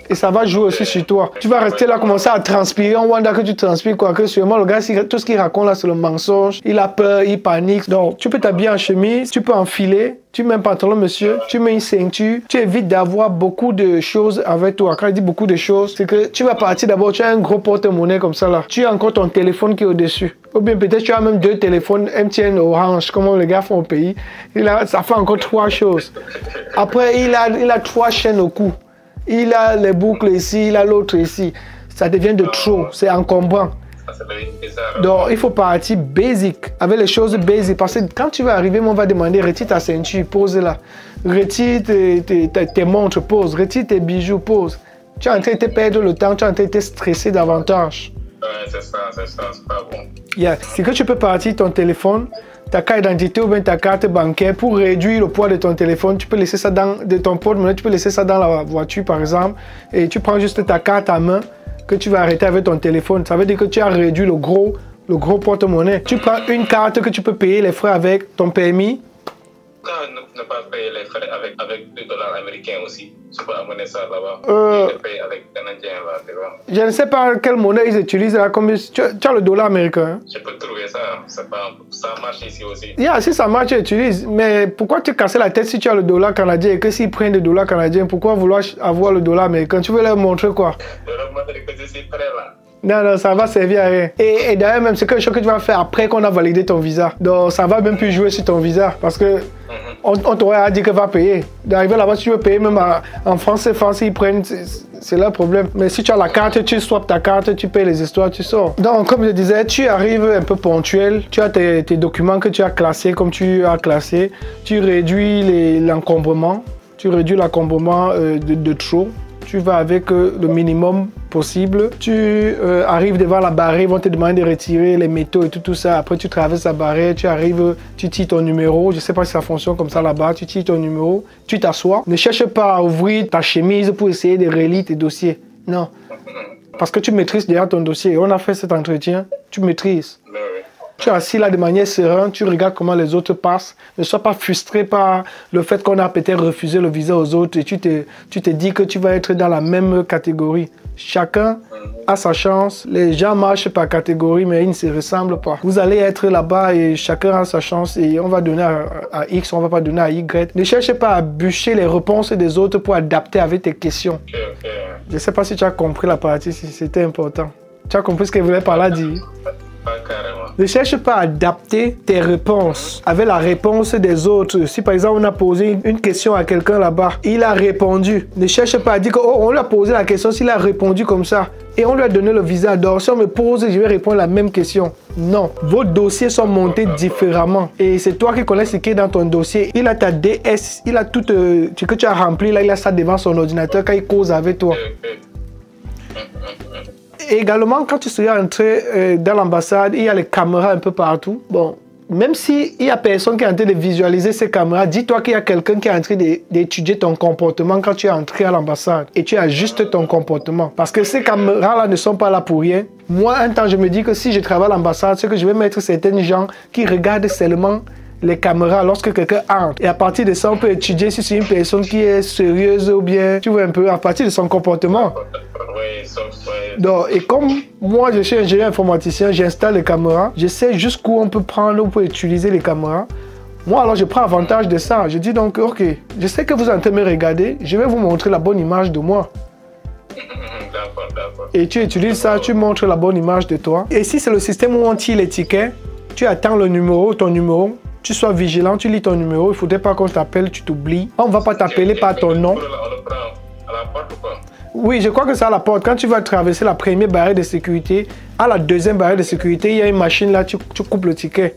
Et ça va jouer aussi sur toi. Tu vas rester là, commencer à transpirer. On voit que tu transpires, quoique sûrement, le gars, tout ce qu'il raconte là, c'est le mensonge. Il a peur, il panique. Donc, tu peux t'habiller en chemise, tu peux enfiler. Tu mets un pantalon, monsieur, tu mets une ceinture, tu évites d'avoir beaucoup de choses avec toi. Quand je dis beaucoup de choses, c'est que tu vas partir d'abord, tu as un gros porte-monnaie comme ça là. Tu as encore ton téléphone qui est au-dessus. Ou bien peut-être tu as même 2 téléphones MTN Orange, comme les gars font au pays. Ça fait encore 3 choses. Après, il a 3 chaînes au cou. Il a les boucles ici, il a l'autre ici. Ça devient de trop, c'est encombrant. Donc, il faut partir basic, avec les choses basic. Parce que quand tu vas arriver, on va demander, retire ta ceinture, pose-la. Retire tes montres, pose. Retire tes bijoux, pose. Tu es en train de te perdre le temps, tu es en train de te stresser davantage. Ouais, c'est ça, c'est pas bon. Yeah. C'est que tu peux partir ton téléphone, ta carte d'identité ou bien ta carte bancaire pour réduire le poids de ton téléphone. Tu peux laisser ça de ton porte-monnaie, tu peux laisser ça dans la voiture par exemple. Et tu prends juste ta carte à main que tu vas arrêter avec ton téléphone. Ça veut dire que tu as réduit le gros porte-monnaie. Tu prends une carte que tu peux payer les frais avec ton permis. Non, ne pas payer payer les frais avec $2 américains aussi. Tu peux amener ça là-bas. Tu payes avec Canadien là, tu vois. Je ne sais pas quelle monnaie ils utilisent là. Tu as le dollar américain. Hein? Je peux trouver ça. Ça marche ici aussi. Si ça marche, tu utilises. Mais pourquoi te casser la tête si tu as le dollar canadien et que s'ils prennent le dollar canadien, pourquoi vouloir avoir le dollar américain? Tu veux leur montrer quoi? Je leur montrer que je suis prêt là. Non, ça va servir à rien. Et d'ailleurs, même c'est quelque chose que tu vas faire après qu'on a validé ton visa. Donc, ça va même plus jouer sur ton visa parce que on t'aurait dit que va payer. D'arriver là-bas, si tu veux payer même en France, ils prennent, c'est leur problème. Mais si tu as la carte, tu swaps ta carte, tu payes les histoires, tu sors. Donc, comme je disais, tu arrives un peu ponctuel. Tu as tes documents que tu as classés comme tu as classé. Tu réduis l'encombrement. Tu réduis l'encombrement de trop. Tu vas avec le minimum possible. Tu arrives devant la barrière, ils vont te demander de retirer les métaux et tout ça. Après, tu traverses la barrière, tu arrives, tu tires ton numéro. Je ne sais pas si ça fonctionne comme ça là-bas. Tu tires ton numéro, tu t'assois. Ne cherche pas à ouvrir ta chemise pour essayer de relire tes dossiers. Non. Parce que tu maîtrises déjà ton dossier. On a fait cet entretien, tu maîtrises. Tu es assis là de manière sereine, tu regardes comment les autres passent. Ne sois pas frustré par le fait qu'on a peut-être refusé le visa aux autres et tu te dis que tu vas être dans la même catégorie. Chacun a sa chance. Les gens marchent par catégorie, mais ils ne se ressemblent pas. Vous allez être là-bas et chacun a sa chance et on va donner à X, on ne va pas donner à Y. Ne cherchez pas à bûcher les réponses des autres pour adapter avec tes questions. Je ne sais pas si tu as compris la partie, si c'était important. Tu as compris ce que je voulais par là dire? Ne cherche pas à adapter tes réponses avec la réponse des autres. Si par exemple on a posé une question à quelqu'un là-bas, il a répondu. Ne cherche pas à dire qu'on lui a posé la question, s'il a répondu comme ça. Et on lui a donné le visa. Donc si on me pose, je vais répondre la même question. Non, vos dossiers sont montés différemment. Et c'est toi qui connais ce qui est dans ton dossier. Il a ta DS, il a tout ce que tu as rempli là, il a ça devant son ordinateur quand il cause avec toi. Et également, quand tu seras entré dans l'ambassade, il y a les caméras un peu partout. Bon, même s'il n'y a personne qui est en train de visualiser ces caméras, dis-toi qu'il y a quelqu'un qui est en train d'étudier ton comportement quand tu es entré à l'ambassade. Et tu ajustes ton comportement. Parce que ces caméras-là ne sont pas là pour rien. Moi, un temps, je me dis que si je travaille à l'ambassade, c'est que je vais mettre certains gens qui regardent seulement les caméras lorsque quelqu'un entre. Et à partir de ça, on peut étudier si c'est une personne qui est sérieuse ou bien, tu vois un peu, à partir de son comportement. Donc, et comme moi, je suis ingénieur informaticien, j'installe les caméras, je sais jusqu'où on peut prendre pour utiliser les caméras. Moi, alors, je prends avantage de ça. Je dis donc, ok, je sais que vous êtes en train de me regarder, je vais vous montrer la bonne image de moi. Et tu utilises ça, tu montres la bonne image de toi. Et si c'est le système où on tire les tickets, tu attends le numéro, ton numéro, tu sois vigilant, tu lis ton numéro, il ne faudrait pas qu'on t'appelle, tu t'oublies. On ne va pas t'appeler par ton nom. Oui, je crois que c'est à la porte. Quand tu vas traverser la première barrière de sécurité, à la deuxième barrière de sécurité, il y a une machine là, tu coupes le ticket.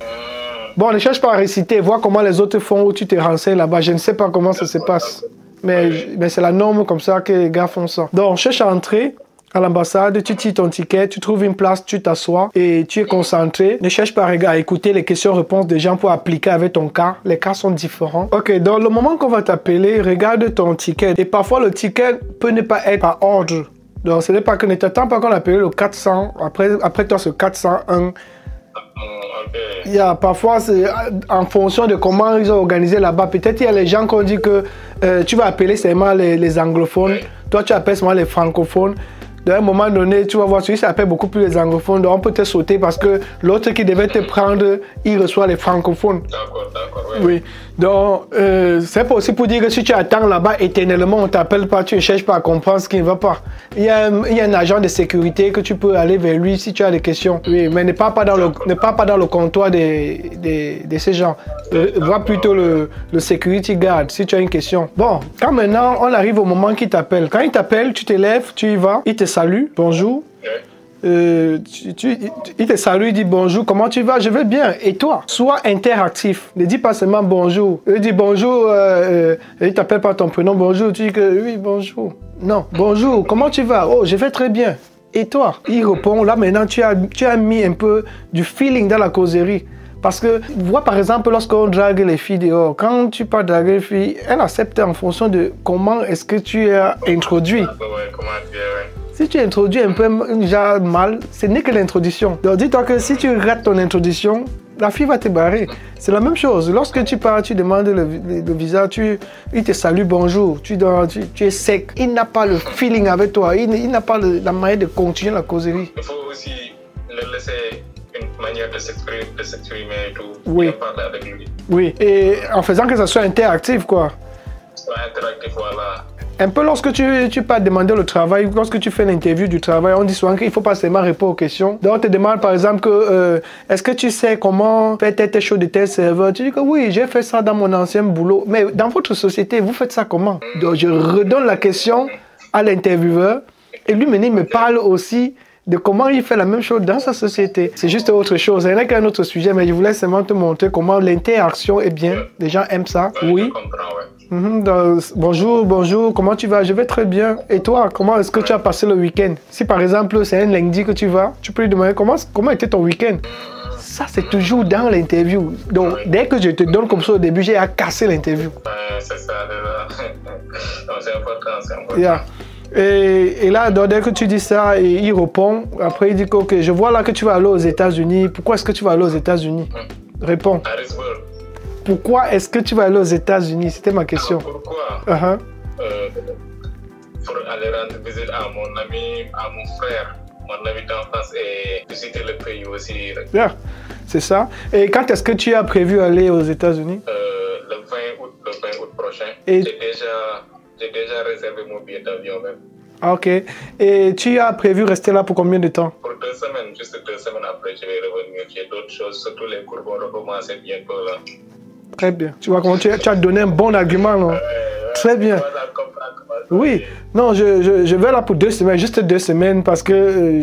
Bon, ne cherche pas à réciter, vois comment les autres font ou tu te renseignes là-bas. Je ne sais pas comment ça se passe. Mais c'est la norme comme ça que les gars font ça. Donc, cherche à entrer à l'ambassade, tu tires ton ticket, tu trouves une place, tu t'assois et tu es concentré. Ne cherche pas à écouter les questions-réponses des gens pour appliquer avec ton cas. Les cas sont différents. Ok, dans le moment qu'on va t'appeler, regarde ton ticket. Et parfois, le ticket peut ne pas être par ordre. Donc, ce n'est pas que ne t'attends pas qu'on appelle le 400. Après toi, ce 401. Il y a parfois, c'est en fonction de comment ils ont organisé là-bas. Peut-être il y a les gens qui ont dit que tu vas appeler seulement les anglophones. Toi, tu appelles seulement les francophones. À un moment donné, tu vas voir, celui qui s'appelle beaucoup plus les anglophones, donc on peut te sauter parce que l'autre qui devait te prendre, il reçoit les francophones. D'accord, oui. Donc, c'est pas aussi pour dire que si tu attends là-bas éternellement, on ne t'appelle pas, tu ne cherches pas à comprendre ce qui ne va pas. Il y a un agent de sécurité que tu peux aller vers lui si tu as des questions. Oui, mais ne pars pas dans le comptoir de ces gens. Vois plutôt le security guard si tu as une question. Bon, quand maintenant, on arrive au moment qu'il t'appelle. Quand il t'appelle, tu te lèves, tu y vas, il te salue, bonjour. Il te salue, il dit bonjour, comment tu vas? Je vais bien. Et toi? Sois interactif. Ne dis pas seulement bonjour. Il dit bonjour, il t'appelle par ton prénom, bonjour. Tu dis que oui, bonjour. Non, bonjour, comment tu vas? Oh, je vais très bien. Et toi? Il répond, là maintenant, tu as mis un peu du feeling dans la causerie. Parce que, vois par exemple, lorsqu'on drague les filles dehors, quand tu pars draguer les filles, elles acceptent en fonction de comment est-ce que tu as introduit. Si tu introduis un peu déjà mal, ce n'est que l'introduction. Donc dis-toi que si tu rates ton introduction, la fille va te barrer. C'est la même chose. Lorsque tu pars, tu demandes le visa, il te salue bonjour, tu es sec. Il n'a pas le feeling avec toi, il n'a pas la manière de continuer la causerie. Il faut aussi le laisser une manière de s'exprimer et tout, oui. Et parler avec lui. Oui, et en faisant que ça soit interactif, quoi. Soit interactif, voilà. Un peu lorsque tu pars demander le travail, lorsque tu fais l'interview du travail, on dit souvent qu'il ne faut pas seulement répondre aux questions. Donc on te demande par exemple que est-ce que tu sais comment faire tes choses de tel serveur? Tu dis que oui, j'ai fait ça dans mon ancien boulot. Mais dans votre société, vous faites ça comment? Donc je redonne la question à l'intervieweur et lui il me parle aussi de comment il fait la même chose dans sa société. C'est juste autre chose. Il n'y a qu'un autre sujet, mais je voulais seulement te montrer comment l'interaction est bien. Les gens aiment ça. Oui. Je comprends, ouais. Bonjour, comment tu vas? Je vais très bien. Et toi, comment est-ce que tu as passé le week-end? Si par exemple c'est un lundi que tu vas, tu peux lui demander comment était ton week-end? Ça, c'est toujours dans l'interview. Donc, dès que je te donne comme ça au début, j'ai à casser l'interview. C'est ça, c'est important, c'est important. Yeah. Et là, donc, dès que tu dis ça, et il répond. Après, il dit que okay, je vois là que tu vas aller aux États-Unis. Pourquoi est-ce que tu vas aller aux États-Unis? Réponds. Harrisburg. Pourquoi est-ce que tu vas aller aux États-Unis? C'était ma question. Pourquoi? Pour aller rendre visite à mon ami, à mon frère, mon ami d'enfance et visiter le pays aussi. Yeah, c'est ça. Et quand est-ce que tu as prévu aller aux États-Unis? Le 20 août prochain. Et... J'ai déjà réservé mon billet d'avion même. Ah, ok. Et tu as prévu rester là pour combien de temps? Pour 2 semaines, juste 2 semaines après, je vais revenir. J'ai d'autres choses, surtout les cours vont recommencer bientôt là. Très bien. Tu vois comment tu as donné un bon argument, non? Très bien. Oui. Non, je vais là pour 2 semaines, juste 2 semaines, parce que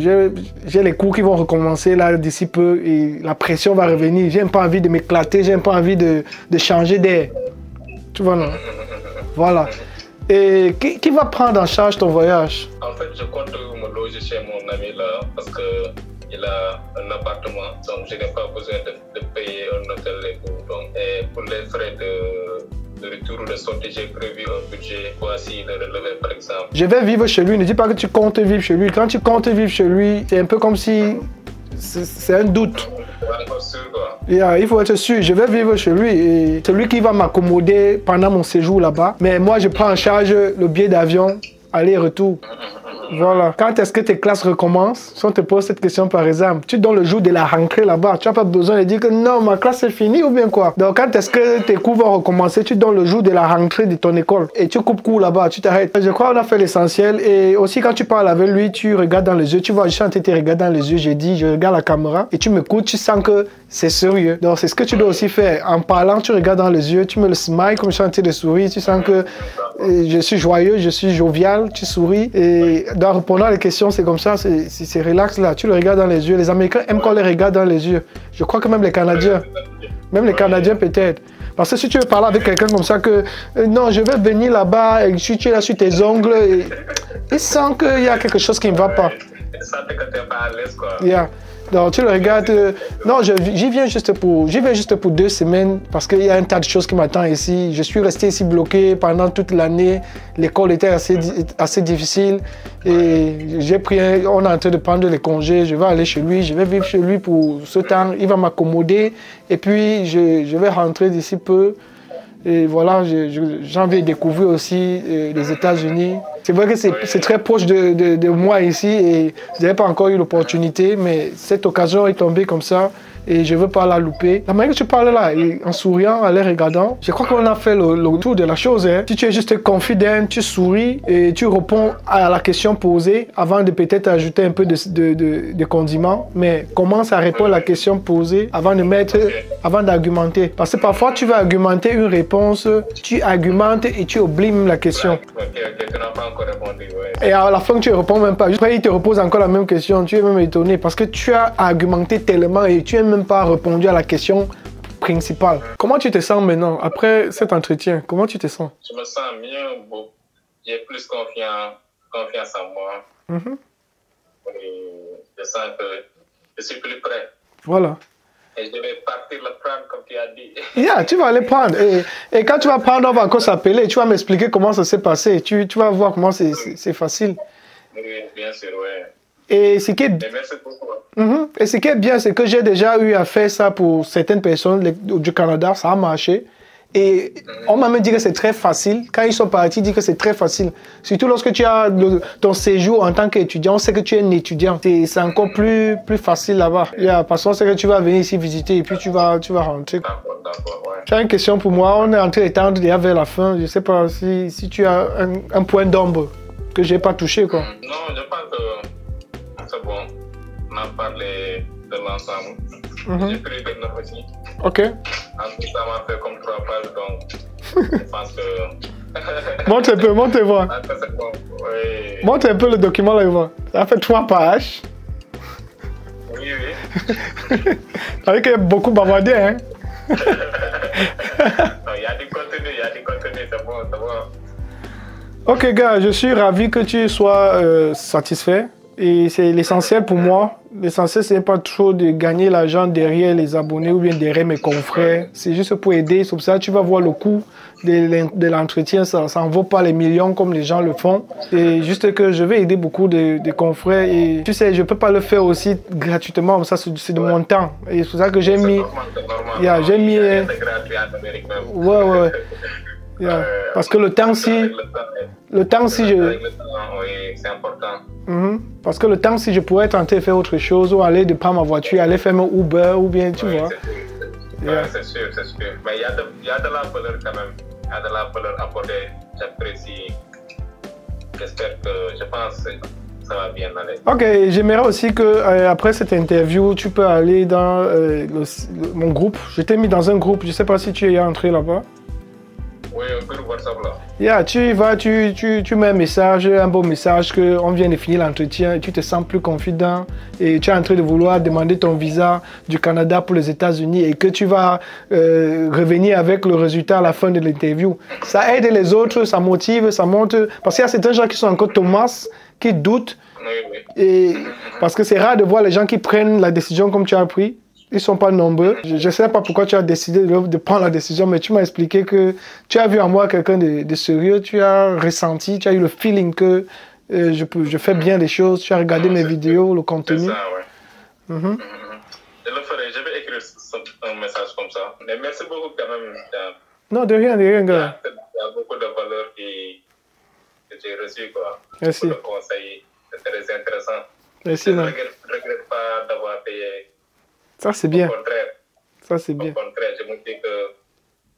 j'ai les cours qui vont recommencer là d'ici peu et la pression va revenir. J'ai pas envie de m'éclater, j'ai pas envie de changer d'air. Tu vois, non? Voilà. Et qui va prendre en charge ton voyage? En fait, je compte me loger chez mon ami là, parce qu'il a un appartement, donc je n'ai pas besoin de payer un hôtel et tout. Donc, et pour les frais de retour ou de sortie, j'ai prévu un budget, voici le relevé par exemple. Je vais vivre chez lui, ne dis pas que tu comptes vivre chez lui. Quand tu comptes vivre chez lui, c'est un peu comme si c'est un doute. Yeah, il faut être sûr, je vais vivre chez lui et c'est lui qui va m'accommoder pendant mon séjour là-bas. Mais moi, je prends en charge le billet d'avion, aller-retour. Voilà. Quand est-ce que tes classes recommencent? Si on te pose cette question par exemple, tu donnes le jour de la rentrée là-bas, tu n'as pas besoin de dire que non, ma classe est finie ou bien quoi. Donc quand est-ce que tes cours vont recommencer, tu donnes le jour de la rentrée de ton école et tu coupes cours là-bas, tu t'arrêtes. Je crois qu'on a fait l'essentiel et aussi quand tu parles avec lui, tu regardes dans les yeux, tu vois, je suis en train de te regarder dans les yeux, je regarde la caméra et tu m'écoutes, tu sens que c'est sérieux. Donc c'est ce que tu dois aussi faire. En parlant, tu regardes dans les yeux, tu me le smile comme je suis en train de sourire, tu sens que je suis joyeux, je suis jovial, tu souris et dans répondant à les questions, c'est comme ça, c'est relax là. Tu le regardes dans les yeux. Les Américains aiment qu'on les regarde dans les yeux. Je crois que même les Canadiens peut-être. Parce que si tu veux parler avec quelqu'un comme ça que non, je vais venir là-bas et tu es là sur tes ongles, il sent qu'il y a quelque chose qui ne va pas. Il sent que tu n'es pas à l'aise quoi. Yeah. Donc tu le regardes, non, j'y viens juste pour 2 semaines parce qu'il y a un tas de choses qui m'attendent ici. Je suis resté ici bloqué pendant toute l'année. L'école était assez difficile et on est en train de prendre les congés. Je vais aller chez lui, je vais vivre chez lui pour ce temps. Il va m'accommoder et puis je vais rentrer d'ici peu. Et voilà, j'ai envie de découvrir aussi les États-Unis. C'est vrai que c'est très proche de moi ici et je n'avais pas encore eu l'opportunité, mais cette occasion est tombée comme ça et je ne veux pas la louper. La manière que tu parles là, en souriant, en les regardant, je crois qu'on a fait le tour de la chose. Hein. Si tu es juste confident, tu souris et tu réponds à la question posée avant de peut-être ajouter un peu de condiments, mais commence à répondre à la question posée avant d'argumenter. Parce que parfois tu vas argumenter une réponse, tu argumentes et tu oublies même la question. Tu n'as pas encore répondu, ouais. Et à la fin, tu ne réponds même pas. Après, il te repose encore la même question. Tu es même étonné parce que tu as argumenté tellement et tu n'as même pas répondu à la question principale. Comment tu te sens maintenant, après cet entretien? Comment tu te sens? Je me sens mieux. Bon, j'ai plus confiance en moi. Et je sens que je suis plus prêt. Voilà. Et je vais partir le prendre comme tu as dit. Yeah, tu vas aller prendre. Et quand tu vas prendre, on va encore s'appeler. Tu vas m'expliquer comment ça s'est passé. Tu vas voir comment c'est facile. Oui, bien sûr, ouais. Et ce qui est, merci beaucoup. Et ce qui est bien, c'est que j'ai déjà eu à faire ça pour certaines personnes du Canada, ça a marché. Et on m'a même dit que c'est très facile. Quand ils sont partis, ils disent que c'est très facile. Surtout lorsque tu as ton séjour en tant qu'étudiant, on sait que tu es un étudiant. C'est encore plus facile là-bas. Parce qu'on sait que tu vas venir ici visiter et puis tu vas rentrer. D'accord, ouais. Tu as une question pour moi? On est en train d'étendre déjà vers la fin. Je ne sais pas si tu as un point d'ombre que je n'ai pas touché, quoi. Non, je pense que c'est bon. On a parlé de l'ensemble. J'ai pris des notes aussi. Ok. En tout, ça m'a fait comme 3 pages, donc je pense que... Montre un peu, montre voir. Ah, ça, c'est bon. Oui. Montre un peu le document là, voir. Ça a fait 3 pages. Oui, oui. Avec beaucoup bavardé, hein. Il y a du contenu, c'est bon, c'est bon. Ok, gars, je suis ravi que tu sois satisfait. Et c'est l'essentiel pour moi. L'essentiel, c'est pas trop de gagner l'argent derrière les abonnés ou bien derrière mes confrères. C'est juste pour aider. C'est pour ça que tu vas voir le coût de l'entretien. Ça en vaut pas les millions comme les gens le font. C'est juste que je vais aider beaucoup de confrères. Et tu sais, je peux pas le faire aussi gratuitement. Ça, c'est de mon temps. Et c'est pour ça que j'ai mis... Normal. J'ai mis... C'est gratuit en Amérique même. Ouais. Parce que le temps, si je... Oui, c'est important. Parce que le temps, si je pourrais tenter de faire autre chose ou aller de prendre ma voiture, aller faire mon Uber ou bien, tu vois. C'est sûr. Mais il y a de la valeur quand même. Il y a de la valeur apportée. J'apprécie. J'espère que, je pense que ça va bien aller. Ok, j'aimerais aussi que après cette interview, tu peux aller dans mon groupe. Je t'ai mis dans un groupe, je ne sais pas si tu es entré là-bas. Oui, un groupe WhatsApp là. Tu y vas, tu mets un message, un beau message qu'on vient de finir l'entretien et tu te sens plus confident et tu es en train de vouloir demander ton visa du Canada pour les États-Unis et que tu vas revenir avec le résultat à la fin de l'interview. Ça aide les autres, ça motive, ça montre. Parce qu'il y a certains gens qui sont encore Thomas, qui doutent. Oui. Et parce que c'est rare de voir les gens qui prennent la décision comme tu as pris. Ils ne sont pas nombreux. Je ne sais pas pourquoi tu as décidé de prendre la décision, mais tu m'as expliqué que tu as vu en moi quelqu'un de sérieux, tu as ressenti, tu as eu le feeling que je fais bien les choses, tu as regardé mes vidéos, le contenu. C'est ça, oui. Je le ferai, je vais écrire un message comme ça. Mais merci beaucoup quand même. Non, de rien, gars. Il y a beaucoup de valeurs que j'ai reçues, quoi. Merci. Beaucoup de conseils, c'est très intéressant. Merci, je ne regrette pas d'avoir payé. Ça, c'est bien. Au contraire. Ça, c'est bien. Au contraire, je me dis que...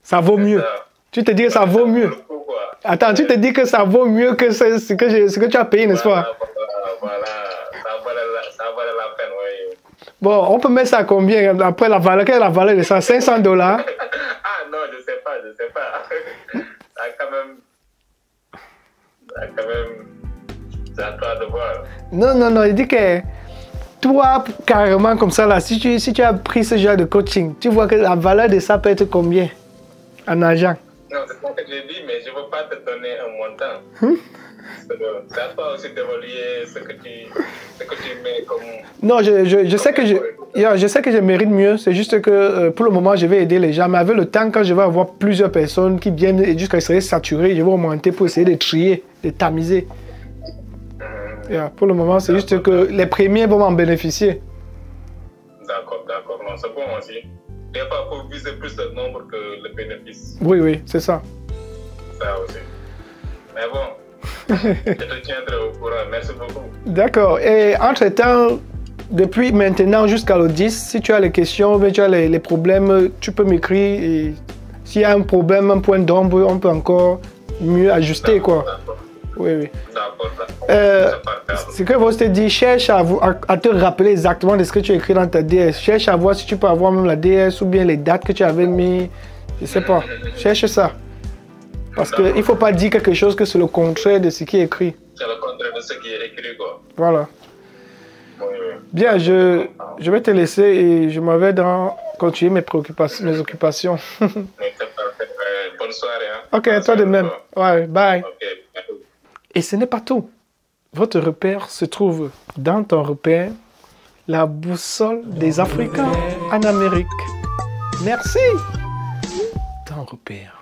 Ça vaut mieux. Ça. Tu te dis que ça vaut mieux. Attends, tu te dis que ça vaut mieux que ce que tu as payé, n'est-ce pas? Voilà. Ça valait la peine, oui. Bon, on peut mettre ça à combien après la valeur? Quelle est la valeur de ça? 500 $? Ah non, je sais pas. Ça quand même... C'est à toi de voir. Non, il dit que... Toi, carrément comme ça, là, si tu as pris ce genre de coaching, tu vois que la valeur de ça peut être combien en argent? Non, c'est pas que j'ai dit, mais je ne veux pas te donner un montant. C'est à toi aussi d'évaluer ce que tu mets comme... Non, je sais que je mérite mieux. C'est juste que pour le moment, je vais aider les gens. Mais avec le temps, quand je vais avoir plusieurs personnes qui viennent et jusqu'à être saturées, je vais augmenter pour essayer de trier, de tamiser. Pour le moment, c'est juste que les premiers vont m'en bénéficier. D'accord. Non, c'est bon aussi. Il n'y a pas pour viser plus de nombre que le bénéfice. Oui, c'est ça. Ça aussi. Mais bon, je te tiendrai au courant. Merci beaucoup. D'accord. Et entre-temps, depuis maintenant jusqu'à le 10, si tu as les questions, tu as les problèmes, tu peux m'écrire. Et s'il y a un problème, un point d'ombre, on peut encore mieux ajuster, quoi. Oui. D'accord. Ce que vous te dit, cherche à te rappeler exactement de ce que tu as écrit dans ta DS. Cherche à voir si tu peux avoir même la DS ou bien les dates que tu avais mis. Je sais pas. Cherche ça. Parce qu'il ne faut pas dire quelque chose que c'est le contraire de ce qui est écrit. C'est le contraire de ce qui est écrit, quoi. Voilà. Oui. Bien, je vais te laisser et je m'en vais continuer mes occupations. C'est parfait. Bonne soirée. Ok, toi de même. Ouais, bye. Ok. Et ce n'est pas tout. Votre repère se trouve dans ton repère, la boussole des Africains en Amérique. Merci. Ton repère.